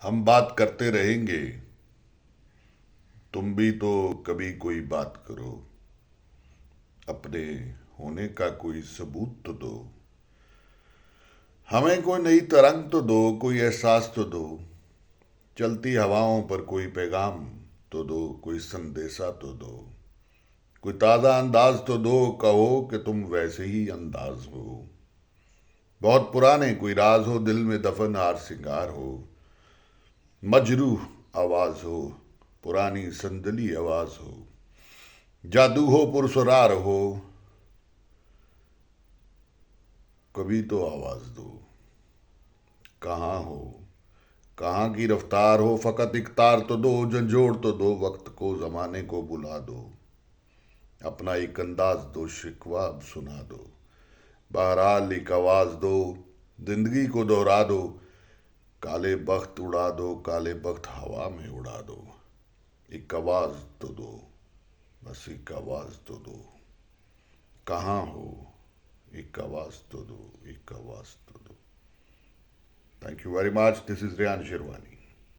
ہم بات کرتے رہیں گے، تم بھی تو کبھی کوئی بات کرو، اپنے ہونے کا کوئی ثبوت تو دو، ہمیں کوئی نئی ترنگ تو دو، کوئی احساس تو دو، چلتی ہواؤں پر کوئی پیغام تو دو، کوئی سندیسہ تو دو، کوئی تازہ انداز تو دو، کہو کہ تم ویسے ہی انداز ہو، بہت پرانے کوئی راز ہو، دل میں دفن ہار سنگار ہو، مجروح آواز ہو، پرانی سندلی آواز ہو، جادو ہو پرسرار ہو، کبھی تو آواز دو، کہاں ہو، کہاں کی رفتار ہو، فقط ایک تار تو دو، جھنجھوڑ تو دو، وقت کو زمانے کو بلا دو، اپنا ایک انداز دو، شکوہ اب سنا دو، بہرحال ایک آواز دو، زندگی کو دوہرا دو، کالے بخت اڑا دو، کالے بخت ہوا میں اڑا دو، ایک آواز تو دو، بس ایک آواز تو دو، کہاں ہو، ایک آواز تو دو، ایک آواز تو دو. Thank you very much. This is Riyan Shirwani.